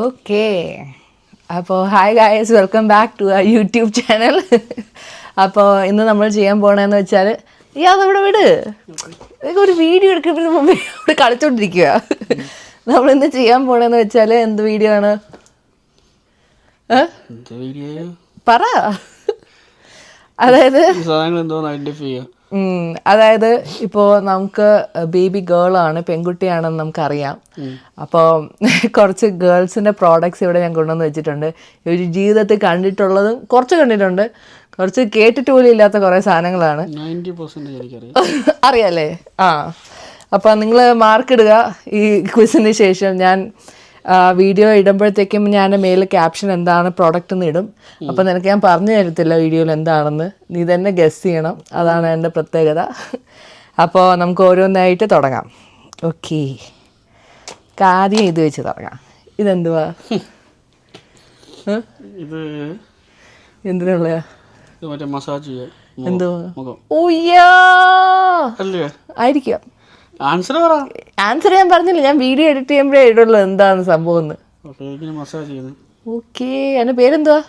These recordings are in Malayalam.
ഓക്കെ, അപ്പോൾ hi guys, welcome back to ആ യൂട്യൂബ് ചാനൽ. അപ്പോൾ ഇന്ന് നമ്മൾ ചെയ്യാൻ പോകണമെന്ന് വെച്ചാൽ അതവിടെ വിട്, ഒരു വീഡിയോ എടുക്കുന്നതിന് മുമ്പേ ഇവിടെ കളിച്ചോണ്ടിരിക്കുക. നമ്മളിന്ന് ചെയ്യാൻ പോകണമെന്ന് വെച്ചാൽ എന്ത് വീഡിയോ ആണ്? പറ. അതായത് ഇപ്പോൾ നമുക്ക് ബേബി ഗേളാണ്, പെൺകുട്ടിയാണെന്ന് നമുക്കറിയാം. അപ്പോൾ കുറച്ച് ഗേൾസിൻ്റെ പ്രോഡക്റ്റ്സ് ഇവിടെ ഞാൻ കൊണ്ടുവന്ന് വെച്ചിട്ടുണ്ട്. ഒരു ജീവിതത്തിൽ കണ്ടിട്ടുള്ളതും കുറച്ച് കണ്ടിട്ടുണ്ട്, കുറച്ച് കേട്ടിട്ട് പോലും ഇല്ലാത്ത കുറേ സാധനങ്ങളാണ്. അറിയാലേ? ആ, അപ്പോൾ നിങ്ങൾ മാർക്കിടുക. ഈ ക്വിസിന് ശേഷം ഞാൻ വീഡിയോ ഇടുമ്പോഴത്തേക്കും ഞാൻ മേലിൽ ക്യാപ്ഷൻ എന്താണ് പ്രോഡക്റ്റ് എന്ന് ഇടും. അപ്പോൾ നിനക്ക് ഞാൻ പറഞ്ഞു തരത്തില്ല വീഡിയോയിൽ എന്താണെന്ന്, നീ തന്നെ ഗസ് ചെയ്യണം. അതാണ് എൻ്റെ പ്രത്യേകത. അപ്പോൾ നമുക്ക് ഓരോന്നായിട്ട് തുടങ്ങാം. ഓക്കെ, ആദ്യം ഇത് വെച്ച് തുടങ്ങാം. ഇതെന്തുവാ? ഇത് എന്തിനുള്ള മസാജ്? എന്തുവാ? ഓയ്യാ, ആയിരിക്കാം. ആൻസർ ഞാൻ പറഞ്ഞില്ല, ഞാൻ വീഡിയോ എഡിറ്റ് ചെയ്യുമ്പോഴേ ഇടുള്ളൂ എന്താണ് സംഭവം എന്ന്. ഓക്കെ, എൻ്റെ പേരെന്തുവാ?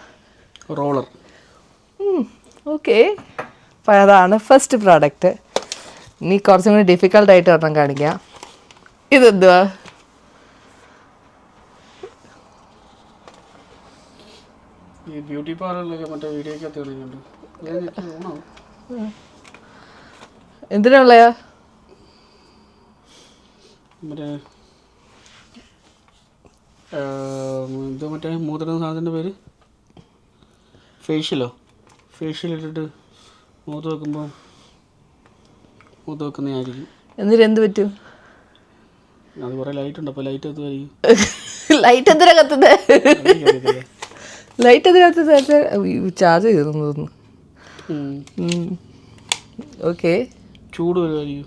റോളർ. ഓക്കെ, അപ്പം അതാണ് ഫസ്റ്റ് പ്രോഡക്റ്റ്. ഇനി കുറച്ചും കൂടി ഡിഫിക്കൽട്ടായിട്ട് ഒരെണ്ണം കാണിക്കാം. ഇതെന്തുവാ? ബ്യൂട്ടി പാർലറിലൊക്കെ മറ്റേ വീഡിയോക്കകത്ത് എന്തിനുള്ളയാ? മറ്റേ ഇത് മറ്റേ മൂത്രന്ന സാധനത്തിൻ്റെ പേര് ഫേഷ്യലോ? ഫേഷ്യൽ ഇട്ടിട്ട് മൂത്ത് വെക്കുമ്പോൾ മൂത്ത് വെക്കുന്നതായിരിക്കും. എന്നിട്ട് എന്ത് പറ്റും? അത് കുറേ ലൈറ്റ് ഉണ്ട്, അപ്പോൾ ലൈറ്റ് കത്തുമായിരിക്കും. ലൈറ്റ് എന്തിനാ കത്തുന്നത്? ലൈറ്റ് എന്തിനകത്ത് ചാർജ് ചെയ്തു തോന്നുന്നു. ഓക്കെ, ചൂട് വരുമായിരിക്കും.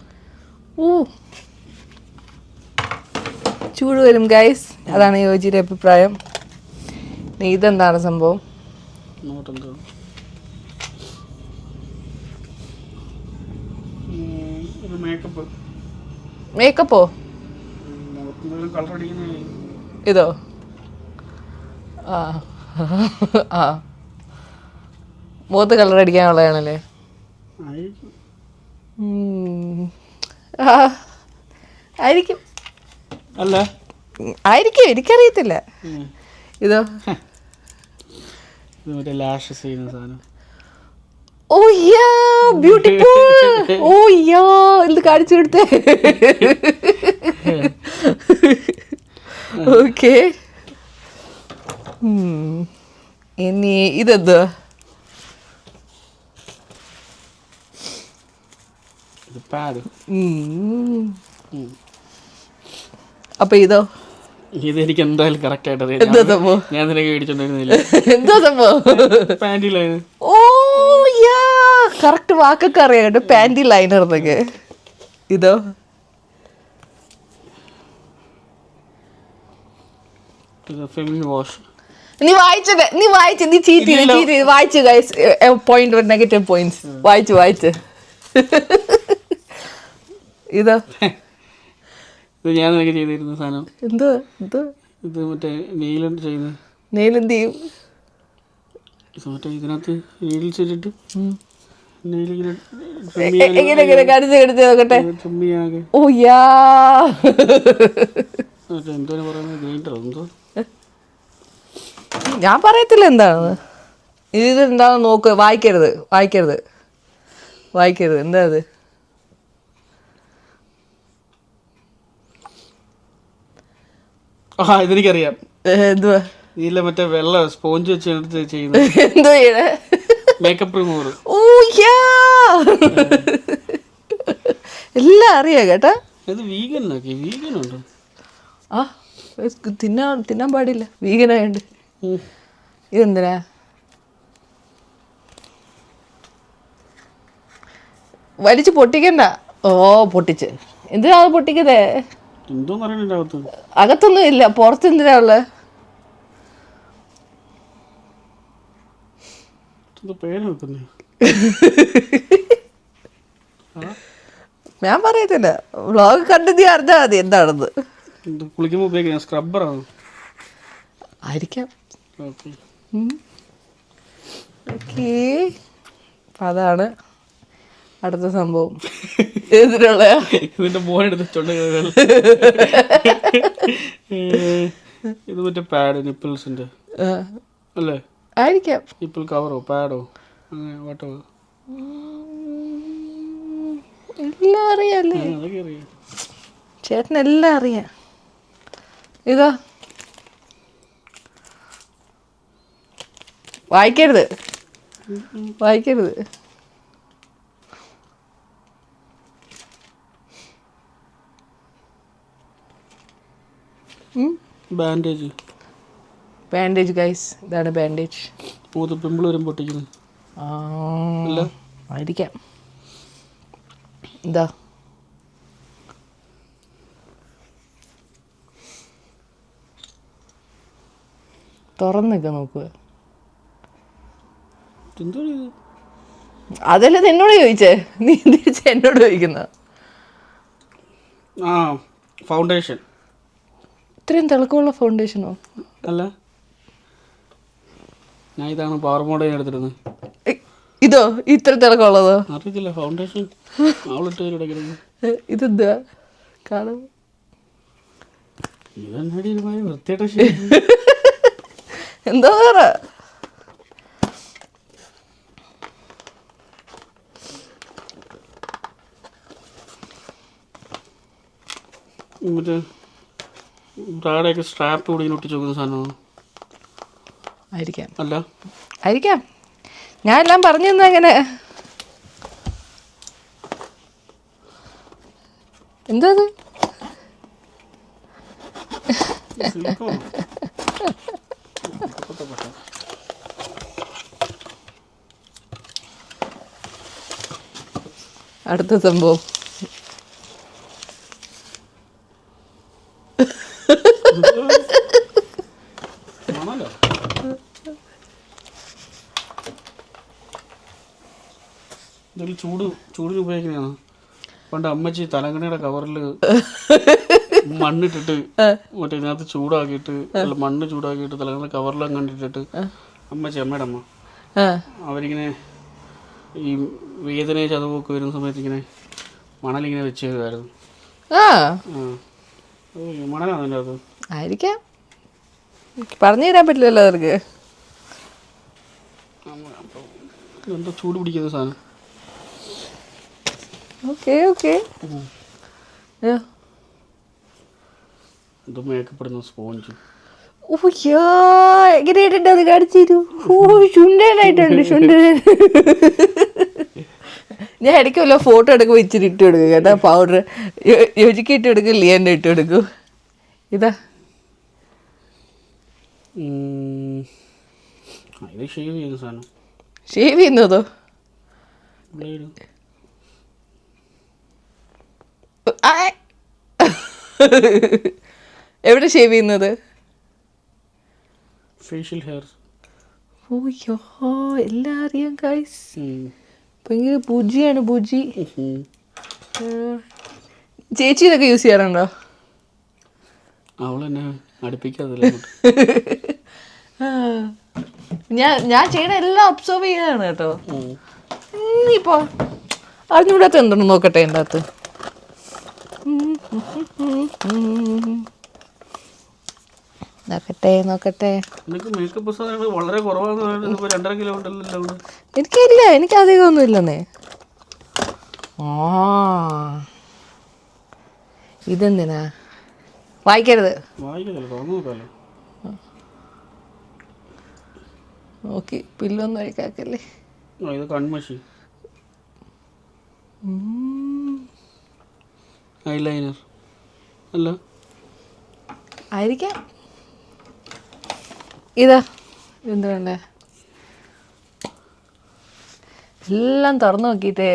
ചൂട് വരും ഗൈസ്, അതാണ് യോജിയുടെ അഭിപ്രായം. ഇതെന്താണ് സംഭവം? മേക്കപ്പോ? ഇതോ? ആ, മുഖത്ത് കളർ അടിക്കാനുള്ളതാണല്ലേ? ആയിരിക്കും. അല്ല, ആയിരിക്കും, എനിക്കറിയത്തില്ല. ഇതോ? ലാഷസ് ചെയ്യുന്ന സാധനം. ഓയ്യാ, ബ്യൂട്ടിഫുൾ. ഓയ്യാ, എന്ത് കാണിച്ചു കൊടുത്തേ. ഓക്കെ, ഇനി ഇതെന്ത്? അപ്പൊ ഇതോ? ഇതെനിക്ക് എന്തായാലും കറക്റ്റ് ആയിട്ട് അറിയാം. ഞാൻ നിനക്ക് മേടിച്ചോണ്ടിരുന്നില്ല. എന്തോ സംഭവം? Panty liner. Oh yeah, correct വാക്കൊക്കെ അറിയാം കേട്ടോ, പാന്റി ലൈനർ എന്നൊക്കെ. ഇതോ? Feminine wash. നീ ചീറ്റ് ചെയ്ത് വായിച്ചു ഗൈസ്. Point, negative points. വായിച്ചു. ഇതോ? ഇത് ഞാൻ നിനക്ക് ചെയ്തിരുന്ന സാധനം. എന്തോ? ഇത് മറ്റേ നെയിലെന്ത് ചെയ്യുന്നത്? നെയിലെന്ത് ചെയ്യും? മറ്റേ ഇതിനകത്ത് നെയിൽസ് ഇട്ടിട്ട് എങ്ങനെ കടിച്ച് നോക്കട്ടെ. ഓ യാ, എന്തോ പറയുന്നത്, ഗ്രൈൻഡർ എന്തോ. ഞാൻ പറയത്തില്ല എന്താണെന്ന്. ഇത് എന്താണെന്ന് നോക്ക്. വായിക്കരുത്. എന്താ അത്? ഇതെനിക്കറിയാം. എന്തുവാ? ഇതില്ല, മറ്റേ വെള്ള സ്പോഞ്ച് വെച്ച് എടുത്ത് ചെയ്യുന്നത്. എന്തോ ചെയ്യണേ? Makeup remover. ഓ യാ, എല്ലാം അറിയാം കേട്ടാ. ഇത് വീഗനുണ്ടോ? ആ, തിന്നാൻ പാടില്ല, വീഗനായുണ്ട്. ഇതെന്തിനാ? വലിച്ചു പൊട്ടിക്കണ്ട. ഓ, പൊട്ടിച്ച് എന്തിനാ പൊട്ടിക്കതേ? അകത്തൊന്നും ഇല്ല, പുറത്ത് എന്തിനാ ഉള്ളത്? ഞാൻ പറയത്തില്ല, വ്ളോഗ് കണ്ടു നീ അറിഞ്ഞാൽ മതി എന്താണെന്ന്. കുളിക്കുമ്പോൾ ഉപയോഗിക്കുന്ന സ്ക്രബ്ബറാണ്. ആയിരിക്കാം. ഓക്കെ. ഓക്കേ, അപ്പം അതാണ് അടുത്ത സംഭവം. ഇതിനുള്ള ഇതിന്റെ മോനെടുത്തിട്ടുണ്ട്. ഇത് മറ്റേ പാഡ് നിപ്പിൾസിന്റെ അല്ലേ? ആയിരിക്കാം. നിപ്പിൾ കവറോ പാഡോ അങ്ങനെ വാട്ടോ? എല്ലാം അറിയാല്ലേ? അതൊക്കെ അറിയാം. ചേട്ടനെല്ലാം അറിയാം. ഇതാ വായിക്കരുത്, വായിക്കരുത്. ബാൻഡേജ്. ബാൻഡേജ് ഗൈസ്, ഇതാണ് ബാൻഡേജ്. മൂത്ത് പിമ്പിൾ വരും പൊട്ടിക്കുന്നത് ആയിരിക്കാം. ഇതാ തുറന്നൊക്കെ നോക്കുക. അതല്ലേ നിന്നോട് ചോദിച്ചേ, നീ തിരിച്ച് എന്നോട് ചോദിക്കുന്ന. ആ ഫൗണ്ടേഷൻ. ഇത്രയും തിളക്കമുള്ള ഫൗണ്ടേഷനോ? അല്ല, ഞാൻ ഇതാണ് പവർ മോഡൽ എടുത്തിരുന്നത്. ഇതോ ഇത്ര തിളക്കമുള്ളതോ? അറിയത്തില്ല. ഫൗണ്ടേഷൻ അവളിട്ട് ഇടയ്ക്കിടയ്ക്ക്. ഇതെന്താ കാണും? ഇതെന്നാടി വൃത്തിയായിട്ട എന്താ പറ? മറ്റേ ബ്രാഡൊക്കെ സ്ട്രാപ്പ് കൂടി ഒട്ടിച്ച് നോക്കുന്ന സാധനമാണ്. ആയിരിക്കാം. അല്ല, ആയിരിക്കാം. ഞാൻ എല്ലാം പറഞ്ഞു തന്ന അങ്ങനെ. എന്താ അത്? അടുത്ത സംഭവം ഇതൊരു ചൂടിന് ഉപയോഗിക്കുന്നതാണ്. പണ്ട് അമ്മച്ചി തലങ്ങണയുടെ കവറിൽ മണ്ണിട്ടിട്ട് മറ്റേ ഇതിനകത്ത് ചൂടാക്കിയിട്ട് അല്ല മണ്ണ് ചൂടാക്കിയിട്ട് തലങ്ങണ കവറിലും കണ്ടിട്ടിട്ട് അമ്മയുടെ അമ്മ അവരിങ്ങനെ ഈ വേദനയും ചതവൊക്കെ വരുന്ന സമയത്ത് ഇങ്ങനെ മണലിങ്ങനെ വെച്ച് തരുമായിരുന്നു. മണലാണോ അതിൻ്റെ അത്? ആയിരിക്കാം. പറഞ്ഞു തരാൻ പറ്റില്ലല്ലോ അവർക്ക്. എന്താ ചൂട് പിടിക്കുന്ന സാധനം? Okay okay. ഇത് മേക്കപ്പെടുന്ന സ്പോഞ്ച്. എങ്ങനെയായിട്ടുണ്ട് അത് കാണിച്ചു തരൂ. ചുണ്ടനായിട്ടുണ്ട് ചുണ്ടൻ. ഞാൻ ഇടയ്ക്ക് വല്ല ഫോട്ടോ എടുക്കുമ്പോൾ ഇച്ചിരി ഇട്ട് കൊടുക്കും കേട്ടോ. പൗഡർ യോജിക്ക് ഇട്ട് കൊടുക്കും, ലിയൻ്റെ ഇട്ട് കൊടുക്കും. ഇതാ ഇത് ഷേവ് ചെയ്യുന്ന സാധനം. ഷേവ് ചെയ്യുന്നതോ? എവിടെ ഷേവ് ചെയ്യുന്നത്? Facial hair. ഓയ്യോ, എല്ലാം അറിയാം ഗൈസ്. ഭയങ്കര ബുജിയാണ് ബുജി. ചേച്ചി ഇതൊക്കെ യൂസ് ചെയ്യാറുണ്ടോ? അവളെന്നെ അടുപ്പിക്കാറില്ല. ഞാൻ ചെയ്യണ എല്ലാം ഒബ്സർവ് ചെയ്യാണ് കേട്ടോ. ഇപ്പോ അറിഞ്ഞൂടാത്ത എന്തുണ്ട് നോക്കട്ടെ എൻ്റെ അകത്ത്. നോക്കട്ടെ. വളരെ കുറവാണ്. 2.5 കിലോ ഉണ്ടല്ലോ. എനിക്കില്ല, എനിക്ക് അധികമൊന്നും ഇല്ലെന്നേ. ഇതെന്തിനാ വായിക്കരുത്? ഓക്കെ, പില്ലൊന്നും അഴിക്കാക്കല്ലേ. ഇത് കൺമഷി, ഐലൈനർ അല്ല? ആയിരിക്കാം. ഇതാ എന്ത് വേണ്ടേ? എല്ലാം തുറന്നു നോക്കിയിട്ടേ.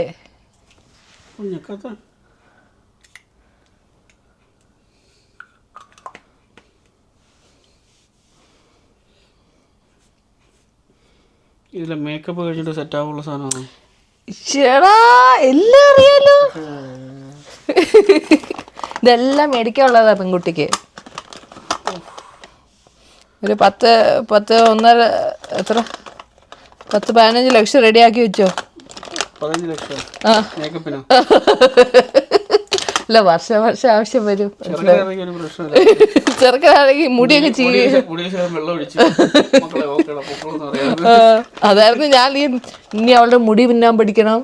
ഇതിലെ മേക്കപ്പ് കഴിഞ്ഞിട്ട് സെറ്റ് ആവുള്ള സാധനമാണ്. ചേടാ, എല്ലാം അറിയാലോ. ഇതെല്ലാം മേടിക്കാനുള്ളതാ പെൺകുട്ടിക്ക്. ഒരു 10-11 എത്ര 10-15 ലക്ഷം റെഡിയാക്കി വെച്ചോ. 15 ലക്ഷം ആ മേക്കപ്പിനോ? അല്ല വർഷം ആവശ്യം വരും. ചെറുക്കനാണെങ്കിൽ ഒരു പ്രശ്നമില്ല. ചെറുക്കനാണെങ്കിൽ മുടിയൊക്കെ ചീവി. വെള്ളം ഒഴിച്ച് മക്കളെ ഓക്കെടാ പൊക്കോളെന്ന് പറയാം. അതായിരുന്നു ഞാൻ ഇനി അവളുടെ മുടി പിന്നാൻ പഠിക്കണം.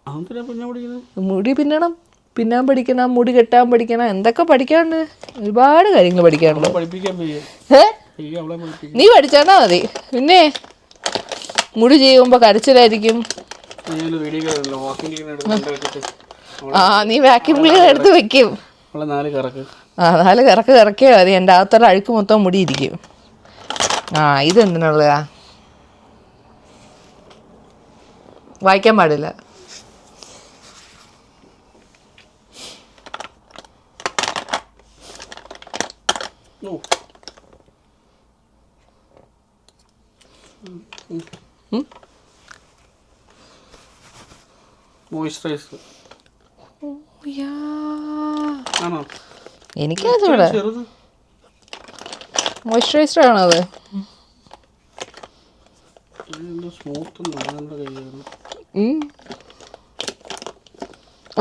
അതെന്തിനാ പിന്നെ പഠിക്കുന്നത്? മുടി പിന്നാൻ പഠിക്കണം, മുടി കെട്ടാൻ പഠിക്കണം, എന്തൊക്കെ പഠിക്കാണ്ട്, ഒരുപാട് കാര്യങ്ങൾ പഠിക്കാനുണ്ട്. പഠിപ്പിക്കാൻ പോയി അവളെ പഠിപ്പിക്കും. നീ പഠിച്ചാൽ മതി. പിന്നെ മുടി ചെയ്യുമ്പോൾ കരച്ചിലായിരിക്കും. ആ നീ വാക്യൂം ക്ലീനർ എടുത്ത് വെക്കും. 4 കറക്ക്. 4 കറക്കിയാൽ മതി. എൻ്റെ അകത്തുള്ള അഴുക്ക് മൊത്തം മുടി ഇരിക്കും. ഇതെന്തിനുള്ളതാ? വായിക്കാൻ പാടില്ല. മോയ്സ്ചറൈസർ ആണോ? എനിക്കത് ഇവിടെ മോയ്സ്ചറൈസർ ആണോ അത്?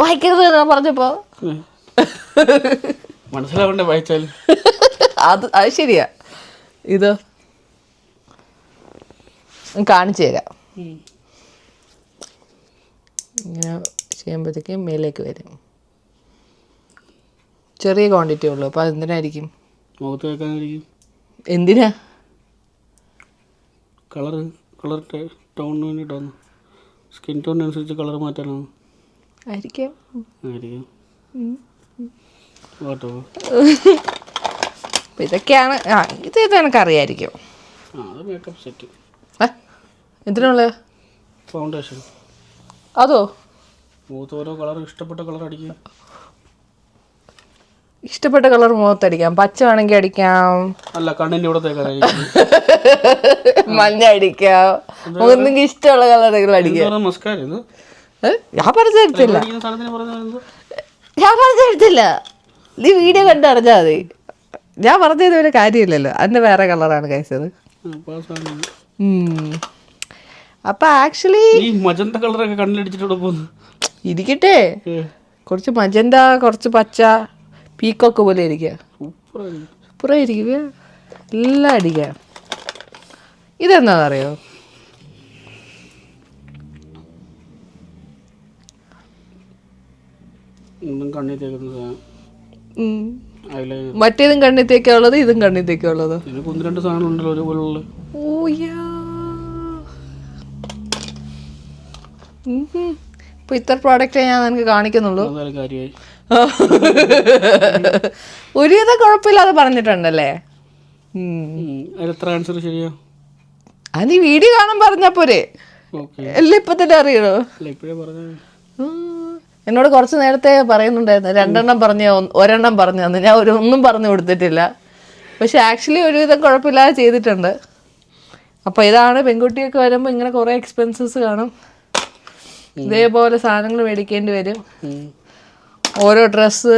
വായിക്കരുത് ഞാൻ പറഞ്ഞപ്പോ മനസ്സിലാവണ്ടേ വായിച്ചാല്? അത് ശരിയാ. ഇത് കാണിച്ചു തരാം. ഇങ്ങനെ ചെയ്യുമ്പോഴത്തേക്കും മേലേക്ക് വരും. ചെറിയ ക്വാണ്ടിറ്റി ഉള്ളു. അപ്പോൾ അതെന്തിനായിരിക്കും? മുഖത്ത് വെക്കാനായിരിക്കും. എന്തിനാ? കളർ ടോണിന് വേണ്ടിയിട്ടാണ്. സ്കിൻ ടോണിനനുസരിച്ച് കളർ മാറ്റാനാണ്. ആയിരിക്കും. കേട്ടോ അപ്പം ഇതൊക്കെയാണ്. ഇത് എനിക്കറിയായിരിക്കും. അത് മേക്കപ്പ് സെറ്റ്. എന്തിനുള്ള ഫൗണ്ടേഷൻ? അതോ? മുഖത്ത് ഓരോ കളർ ഇഷ്ടപ്പെട്ട കളർ അടിക്കുക. ഇഷ്ടപ്പെട്ട കളർ മുഖത്തടിക്കാം. പച്ച വേണമെങ്കിൽ അടിക്കാം. അല്ല കണ്ണിൻ്റെ ഇവിടെ മഞ്ഞ അടിക്കാം. മുഖത്തെങ്കിൽ ഇഷ്ടമുള്ള കളറുകൾ അടിക്കാം. ഞാൻ പറഞ്ഞു തരത്തില്ല. നീ വീഡിയോ കണ്ടറിഞ്ഞാൽ മതി. ഞാൻ പറഞ്ഞത് ഒരു കാര്യമില്ലല്ലോ. അതിൻ്റെ വേറെ കളറാണ് കഴിച്ചത്. അപ്പൊ ആക്ച്വലി മജന്ത കളറൊക്കെ കണ്ണിലടിച്ചിട്ട് പോകുന്നു. ഇരിക്കട്ടെ. കുറച്ച് മജന്ത, കുറച്ച് പച്ച, പീക്കോക്ക് പോലെ ഇരിക്കുക. സൂപ്പറായിരിക്കും. എല്ലാം അടിക്കുക. ഇതെന്താണെന്നറിയോ? മറ്റേതും കണ്ണിത്തേക്കുള്ളത്, ഇതും കണ്ണിത്തേക്കുള്ളത്. 1-2 സാധനം ഉണ്ടല്ലോ ഒരുപോലുള്ള. ഇപ്പൊ ഇത്ര പ്രോഡക്റ്റ് ഞാൻ നിനക്ക് കാണിക്കുന്നുള്ളൂ. ഒരുവിധം കുഴപ്പമില്ലാതെ പറഞ്ഞിട്ടുണ്ടല്ലേ? അത് നീ വീഡിയോ കാണാൻ പറഞ്ഞാ പോരെ? എല്ലാം ഇപ്പൊ തന്നെ അറിയണോ? എന്നോട് കുറച്ച് നേരത്തെ പറയുന്നുണ്ടായിരുന്നു 2 എണ്ണം പറഞ്ഞ 1 എണ്ണം പറഞ്ഞു തന്നു. ഞാൻ ഒന്നും പറഞ്ഞു കൊടുത്തിട്ടില്ല. പക്ഷെ ആക്ച്വലി ഒരുവിധം കുഴപ്പമില്ലാതെ ചെയ്തിട്ടുണ്ട്. അപ്പോൾ ഇതാണ്, പെൺകുട്ടിയൊക്കെ വരുമ്പോൾ ഇങ്ങനെ കുറേ എക്സ്പെൻസസ് കാണും. ഇതേപോലെ സാധനങ്ങൾ മേടിക്കേണ്ടി വരും. ഓരോ ഡ്രസ്സ്,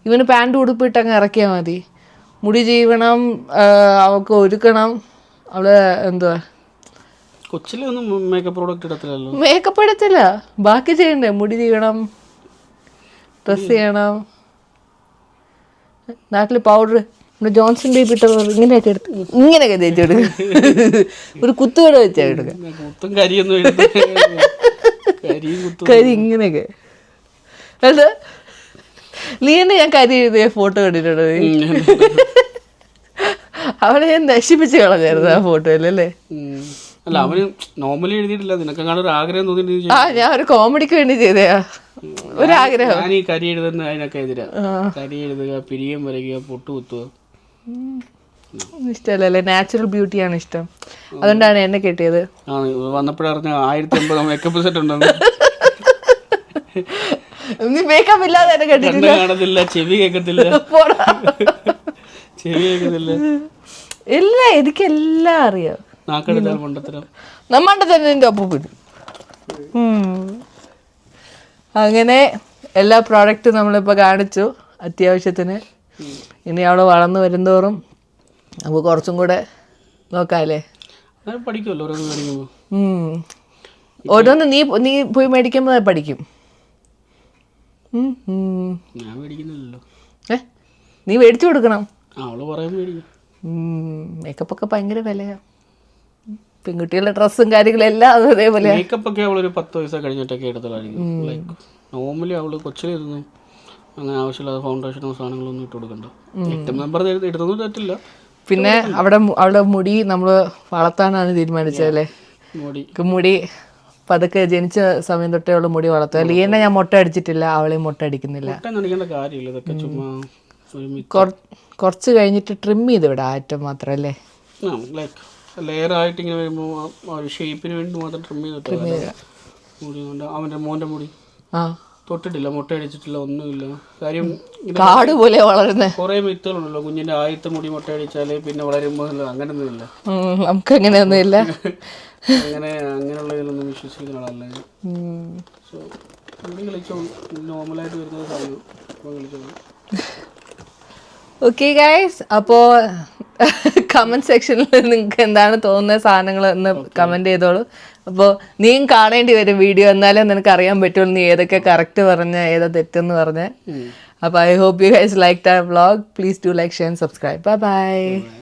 ഇവന് പാൻറ് ഉടുപ്പിട്ട് അങ്ങ് ഇറക്കിയാൽ മതി. മുടി ചെയ്യണം, അവൾക്ക് ഒരുക്കണം. അവള് എന്തുവാ കൊച്ചിലൊന്നും മേക്കപ്പ് പ്രോഡക്റ്റ് ഇടത്തില്ലല്ലോ. മേക്കപ്പ് ഇടത്തില്ല, ബാക്കി ചെയ്യണ്ടേ? മുടി ചെയ്യണം, ഡ്രസ് ചെയ്യണം. നാട്ടിൽ പൗഡർ നമ്മുടെ ജോൺസൺ ബേബി ഇട്ട ഇങ്ങനെയൊക്കെ എടുത്ത് ഇങ്ങനെയൊക്കെ തേച്ച് കൊടുക്കുക. ഒരു കുത്തുകട വെച്ചാൽ എടുക്കുക. കരി ഇങ്ങനെയൊക്കെ. അത് നീ തന്നെ ഞാൻ കരി എഴുതിയ ഫോട്ടോ കണ്ടിട്ടുണ്ട്. അവനെ ഞാൻ നശിപ്പിച്ച് കളഞ്ഞായിരുന്നു ആ ഫോട്ടോയിലല്ലേ? അല്ല അവന് നോർമലി എഴുതിയിട്ടില്ല. നിനക്കെങ്ങാണ്ട് ഒരു ആഗ്രഹം തോന്നി. ഞാൻ ഒരു കോമഡിക്ക് വേണ്ടി ചെയ്തയാ. ഒരാഗ്രഹം. ഞാൻ ഈ കരി എഴുതുന്ന അതിനൊക്കെ എതിരാ. കരി എഴുതുക, പിരിയം വരയ്ക്കുക, പൊട്ട് കുത്തുക ഇഷ്ടമല്ലേ? നാച്ചുറൽ ബ്യൂട്ടിയാണ് ഇഷ്ടം. അതുകൊണ്ടാണ് എന്നെ കെട്ടിയത്. വന്നപ്പോഴറിഞ്ഞ 1080 മേക്കപ്പ് സെറ്റ് ഉണ്ടെന്ന്. നീ മേക്കപ്പ് ഇല്ലാതെ എന്നെ കെട്ടിട്ടില്ല. കാണത്തില്ല, ചെവി കേൾക്കത്തില്ല. ചെവി കേൾക്കത്തില്ല. ഇല്ല, എനിക്കെല്ലാം അറിയാം. നമ്മളുടെ തന്നെ എൻ്റെ ഒപ്പം വരും. അങ്ങനെ എല്ലാ പ്രോഡക്റ്റും നമ്മളിപ്പോൾ കാണിച്ചു അത്യാവശ്യത്തിന്. ഇനി അവൾ വളർന്നു വരുന്തോറും അപ്പോൾ കുറച്ചും കൂടെ നോക്കാമല്ലേ? അങ്ങനെ പഠിക്കുമല്ലോ ഓരോന്ന് മേടിക്കുമ്പോൾ. ഓരോന്ന് നീ പോയി മേടിക്കുമ്പോൾ പഠിക്കും. ഞാൻ മേടിക്കുന്നില്ലല്ലോ. നീ മേടിച്ചു കൊടുക്കണം. അവള് പറയാൻ മേടിക്കും. മേക്കപ്പൊക്കെ ഭയങ്കര വിലയാണ്. പെൺകുട്ടികളുടെ ഡ്രസ്സും കാര്യങ്ങളും എല്ലാം അതും അതേപോലെ. മേക്കപ്പൊക്കെ അവളൊരു 10 വയസ്സൊക്കെ കഴിഞ്ഞിട്ടൊക്കെ എടുത്തതായിരിക്കും. ലൈക്ക് നോർമലി അവള് കൊച്ചിലിരുന്നു അങ്ങനെ ആവശ്യമില്ലാതെ ഫൗണ്ടേഷനോ സാധനങ്ങളൊന്നും ഇട്ട് കൊടുക്കണ്ട. 8 മെമ്പർ എടുത്തൊന്നും തെറ്റില്ല. പിന്നെ അവളുടെ മുടി നമ്മൾ വളർത്താനാണ് തീരുമാനിച്ചതല്ലേ? മുടി പതുക്കെ ജനിച്ച സമയം തൊട്ടേ ഉള്ള മുടി വളർത്തുക. ലീനെ ഞാൻ മുട്ട അടിച്ചിട്ടില്ല, അവളെയും മുട്ട അടിക്കുന്നില്ല. കുറച്ച് കഴിഞ്ഞിട്ട് ട്രിം ചെയ്ത് വിടാം അറ്റം മാത്രല്ലേ? ലെയർ ആയിട്ട് ഇങ്ങനെ വരുമ്പോൾ ഷേപ്പിന് വേണ്ടി മാത്രം ട്രിം ചെയ്തിട്ട്. അവൻ്റെ മോൻ്റെ മുടി തൊട്ടിട്ടില്ല, മുട്ട അടിച്ചിട്ടില്ല, ഒന്നുമില്ല. കാര്യം കാട് പോലെ വളരുന്ന കുറെ മിത്തുകളുണ്ടല്ലോ. കുഞ്ഞിന്റെ ആദ്യത്തെ മുടി മുട്ട അടിച്ചാല് പിന്നെ വളരുമ്പോ അങ്ങനെയൊന്നുമില്ല. നമുക്ക് അങ്ങനെയൊന്നുമില്ല. അങ്ങനെയുള്ള ഇതിലൊന്നും വിശ്വസിക്കുന്ന ആളല്ല. സോ മുടി കളിച്ചോളൂ, നോർമലായിട്ട് വരുന്ന സാധനം കളിച്ചോളൂ. ഓക്കെ ഗൈസ്, അപ്പോൾ കമൻറ്റ് സെക്ഷനിൽ നിങ്ങൾക്ക് എന്താണ് തോന്നുന്ന സാധനങ്ങൾ എന്ന് കമൻറ്റ് ചെയ്തോളൂ. അപ്പോൾ നീയും കാണേണ്ടി വരും വീഡിയോ, എന്നാലേ നിനക്ക് അറിയാൻ പറ്റുള്ളൂ നീ ഏതൊക്കെ കറക്റ്റ് പറഞ്ഞ ഏതാ തെറ്റെന്ന് പറഞ്ഞ്. അപ്പോൾ I hope you guys like the vlog. Please do like, share and subscribe. Bye by.